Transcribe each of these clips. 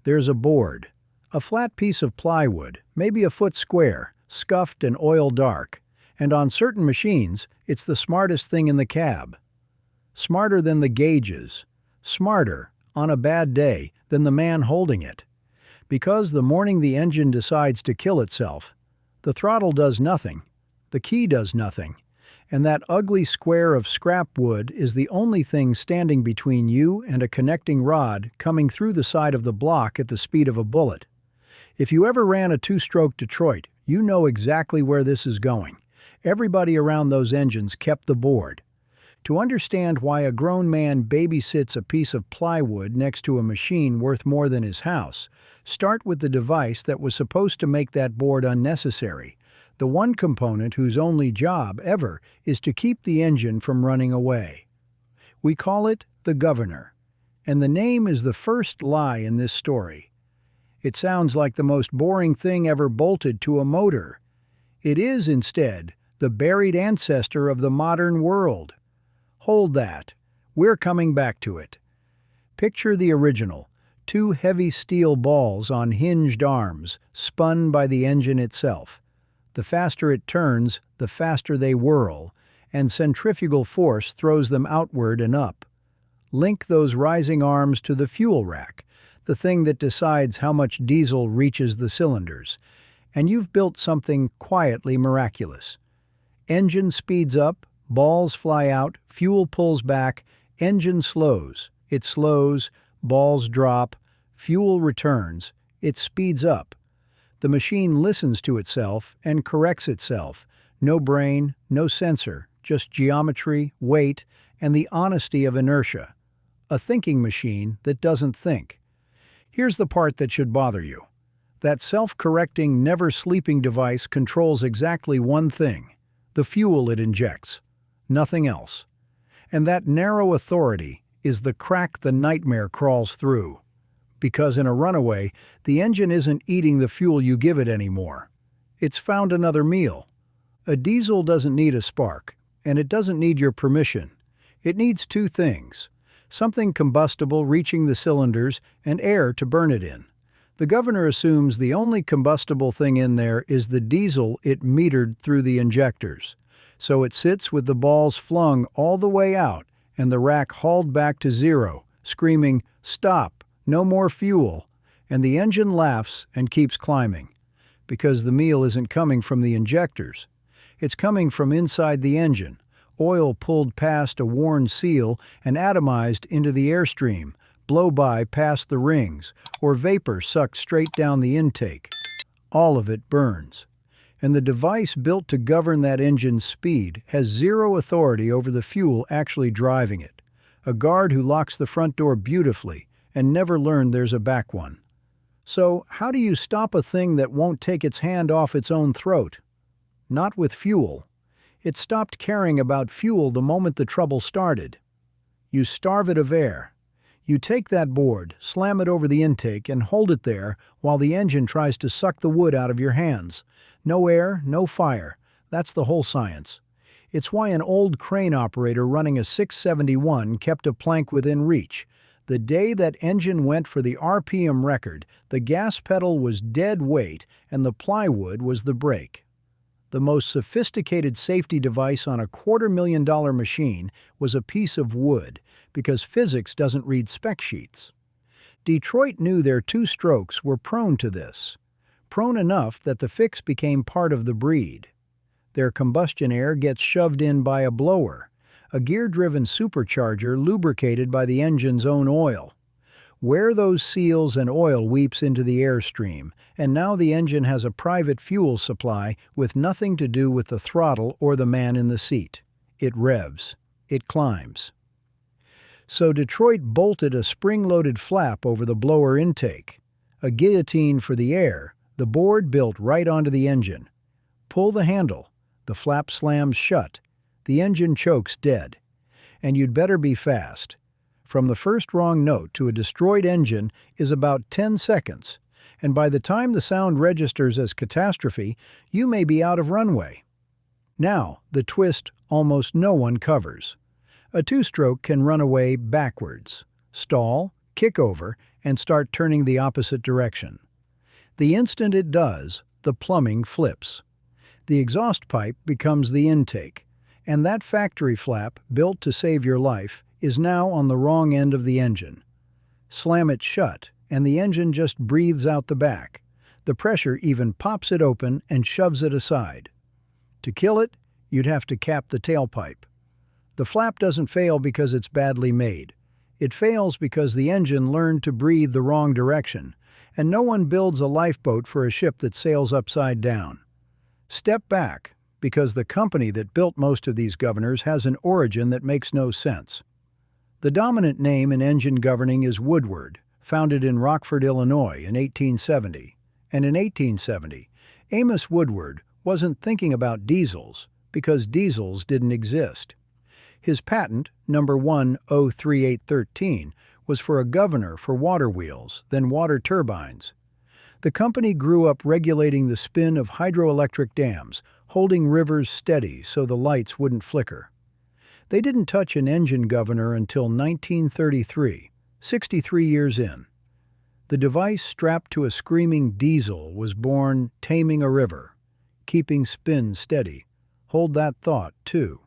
There's a board, a flat piece of plywood, maybe a foot square, scuffed and oil dark, and on certain machines, it's the smartest thing in the cab. Smarter than the gauges, smarter, on a bad day, than the man holding it. Because the morning the engine decides to kill itself, the throttle does nothing, the key does nothing, and that ugly square of scrap wood is the only thing standing between you and a connecting rod coming through the side of the block at the speed of a bullet. If you ever ran a two-stroke Detroit, you know exactly where this is going. Everybody around those engines kept the board. To understand why a grown man babysits a piece of plywood next to a machine worth more than his house, start with the device that was supposed to make that board unnecessary, the one component whose only job ever is to keep the engine from running away. We call it the governor, and the name is the first lie in this story. It sounds like the most boring thing ever bolted to a motor. It is, instead, the buried ancestor of the modern world. Hold that. We're coming back to it. Picture the original, two heavy steel balls on hinged arms, spun by the engine itself. The faster it turns, the faster they whirl, and centrifugal force throws them outward and up. Link those rising arms to the fuel rack, the thing that decides how much diesel reaches the cylinders, and you've built something quietly miraculous. Engine speeds up, balls fly out, fuel pulls back, engine slows. It slows, balls drop, fuel returns, it speeds up. The machine listens to itself and corrects itself. No brain, no sensor, just geometry, weight, and the honesty of inertia. A thinking machine that doesn't think. Here's the part that should bother you. That self-correcting, never-sleeping device controls exactly one thing: the fuel it injects. Nothing else. And that narrow authority is the crack the nightmare crawls through. Because in a runaway, the engine isn't eating the fuel you give it anymore. It's found another meal. A diesel doesn't need a spark, and it doesn't need your permission. It needs two things: something combustible reaching the cylinders and air to burn it in. The governor assumes the only combustible thing in there is the diesel it metered through the injectors. So it sits with the balls flung all the way out and the rack hauled back to zero, screaming, "Stop, no more fuel," and the engine laughs and keeps climbing. Because the meal isn't coming from the injectors. It's coming from inside the engine, oil pulled past a worn seal and atomized into the airstream, blow-by past the rings, or vapor sucked straight down the intake. All of it burns. And the device built to govern that engine's speed has zero authority over the fuel actually driving it. A guard who locks the front door beautifully and never learned there's a back one. So, how do you stop a thing that won't take its hand off its own throat? Not with fuel. It stopped caring about fuel the moment the trouble started. You starve it of air. You take that board, slam it over the intake, and hold it there while the engine tries to suck the wood out of your hands. No air, no fire. That's the whole science. It's why an old crane operator running a 671 kept a plank within reach. The day that engine went for the RPM record, the gas pedal was dead weight and the plywood was the brake. The most sophisticated safety device on a $250,000 machine was a piece of wood, because physics doesn't read spec sheets. Detroit knew their two strokes were prone to this. Prone enough that the fix became part of the breed. Their combustion air gets shoved in by a blower, a gear-driven supercharger lubricated by the engine's own oil. Wear those seals and oil weeps into the airstream, and now the engine has a private fuel supply with nothing to do with the throttle or the man in the seat. It revs. It climbs. So Detroit bolted a spring-loaded flap over the blower intake, a guillotine for the air, the board built right onto the engine. Pull the handle. The flap slams shut. The engine chokes dead. And you'd better be fast. From the first wrong note to a destroyed engine is about 10 seconds, and by the time the sound registers as catastrophe, you may be out of runway. Now, the twist almost no one covers. A two-stroke can run away backwards, stall, kick over, and start turning the opposite direction. The instant it does, the plumbing flips. The exhaust pipe becomes the intake, and that factory flap, built to save your life, is now on the wrong end of the engine. Slam it shut, and the engine just breathes out the back. The pressure even pops it open and shoves it aside. To kill it, you'd have to cap the tailpipe. The flap doesn't fail because it's badly made. It fails because the engine learned to breathe the wrong direction, and no one builds a lifeboat for a ship that sails upside down. Step back, because the company that built most of these governors has an origin that makes no sense. The dominant name in engine governing is Woodward, founded in Rockford, Illinois in 1870. And in 1870, Amos Woodward wasn't thinking about diesels because diesels didn't exist. His patent, number 1033813, was for a governor for water wheels, then water turbines. The company grew up regulating the spin of hydroelectric dams, holding rivers steady so the lights wouldn't flicker. They didn't touch an engine governor until 1933, 63 years in. The device strapped to a screaming diesel was born, taming a river, keeping spin steady. Hold that thought, too.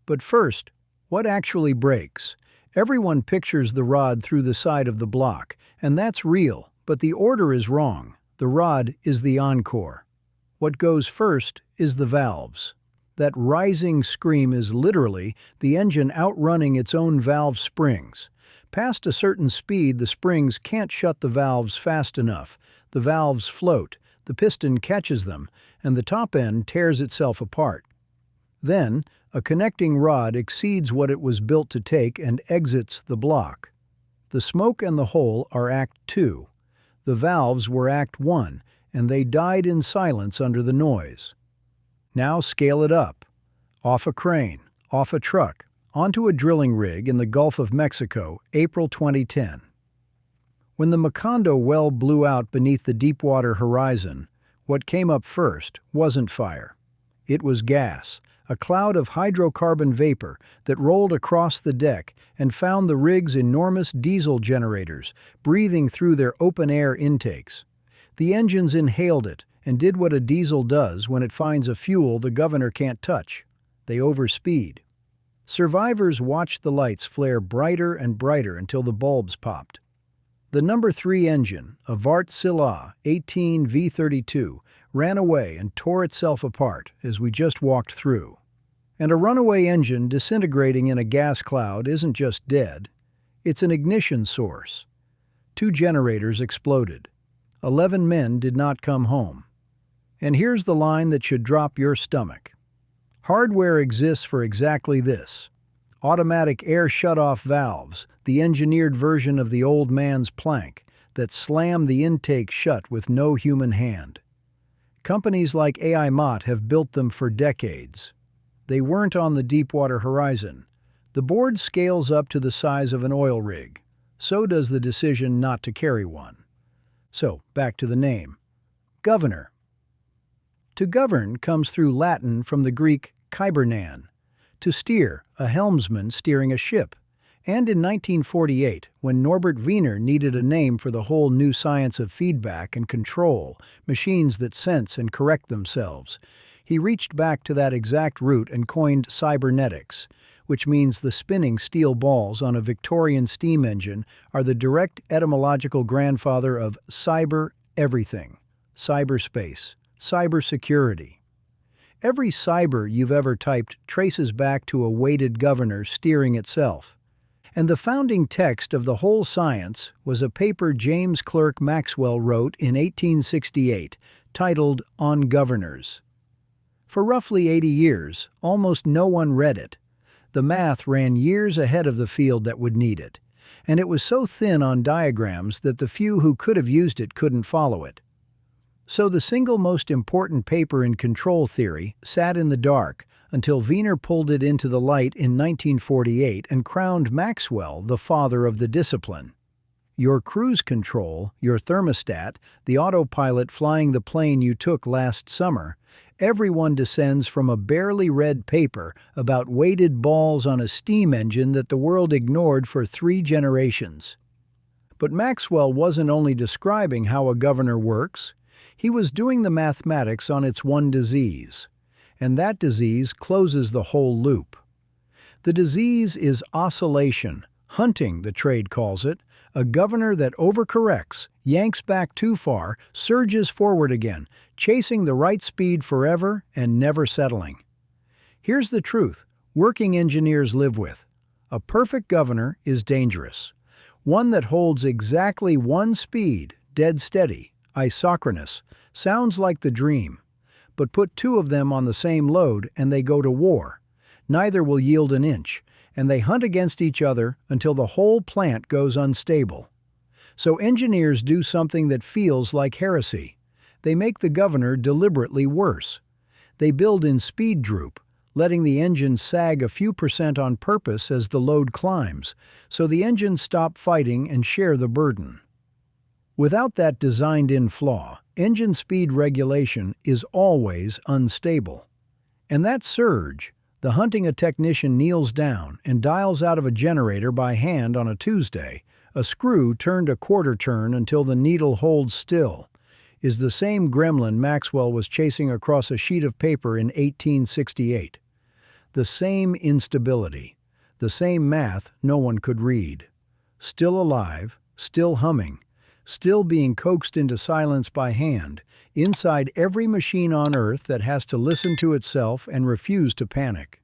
But first, what actually breaks? Everyone pictures the rod through the side of the block, and that's real, but the order is wrong. The rod is the encore. What goes first is the valves. That rising scream is literally the engine outrunning its own valve springs. Past a certain speed, the springs can't shut the valves fast enough. The valves float, the piston catches them, and the top end tears itself apart. Then, a connecting rod exceeds what it was built to take and exits the block. The smoke and the hole are Act 2. The valves were Act 1, and they died in silence under the noise. Now scale it up. Off a crane, off a truck, onto a drilling rig in the Gulf of Mexico, April 2010. When the Macondo well blew out beneath the Deepwater Horizon, what came up first wasn't fire. It was gas, a cloud of hydrocarbon vapor that rolled across the deck and found the rig's enormous diesel generators breathing through their open-air intakes. The engines inhaled it and did what a diesel does when it finds a fuel the governor can't touch. They overspeed. Survivors watched the lights flare brighter and brighter until the bulbs popped. The number 3 engine, a Vart-Scylla 18 V32, ran away and tore itself apart as we just walked through. And a runaway engine disintegrating in a gas cloud isn't just dead, it's an ignition source. 2 generators exploded. 11 men did not come home. And here's the line that should drop your stomach. Hardware exists for exactly this. Automatic air-shutoff valves, the engineered version of the old man's plank, that slam the intake shut with no human hand. Companies like AI Mott have built them for decades. They weren't on the Deepwater Horizon. The board scales up to the size of an oil rig. So does the decision not to carry one. So, back to the name. Governor. To govern comes through Latin from the Greek kybernan, to steer, a helmsman steering a ship. And in 1948, when Norbert Wiener needed a name for the whole new science of feedback and control, machines that sense and correct themselves, he reached back to that exact root and coined cybernetics, which means the spinning steel balls on a Victorian steam engine are the direct etymological grandfather of cyber everything, cyberspace, cybersecurity. Every cyber you've ever typed traces back to a weighted governor steering itself. And the founding text of the whole science was a paper James Clerk Maxwell wrote in 1868, titled On Governors. For roughly 80 years, almost no one read it. The math ran years ahead of the field that would need it, and it was so thin on diagrams that the few who could have used it couldn't follow it. So the single most important paper in control theory sat in the dark until Wiener pulled it into the light in 1948 and crowned Maxwell the father of the discipline. Your cruise control, your thermostat, the autopilot flying the plane you took last summer, everyone descends from a barely read paper about weighted balls on a steam engine that the world ignored for 3 generations. But Maxwell wasn't only describing how a governor works, he was doing the mathematics on its one disease. And that disease closes the whole loop. The disease is oscillation, hunting, the trade calls it, a governor that overcorrects, yanks back too far, surges forward again, chasing the right speed forever and never settling. Here's the truth working engineers live with. A perfect governor is dangerous. One that holds exactly one speed, dead steady, isochronous, sounds like the dream. But put two of them on the same load and they go to war. Neither will yield an inch, and they hunt against each other until the whole plant goes unstable. So engineers do something that feels like heresy. They make the governor deliberately worse. They build in speed droop, letting the engine sag a few percent on purpose as the load climbs, so the engines stop fighting and share the burden. Without that designed-in flaw, engine speed regulation is always unstable. And that surge, the hunting a technician kneels down and dials out of a generator by hand on a Tuesday, a screw turned a quarter turn until the needle holds still, is the same gremlin Maxwell was chasing across a sheet of paper in 1868. The same instability, the same math no one could read. Still alive, still humming, still being coaxed into silence by hand, inside every machine on Earth that has to listen to itself and refuse to panic.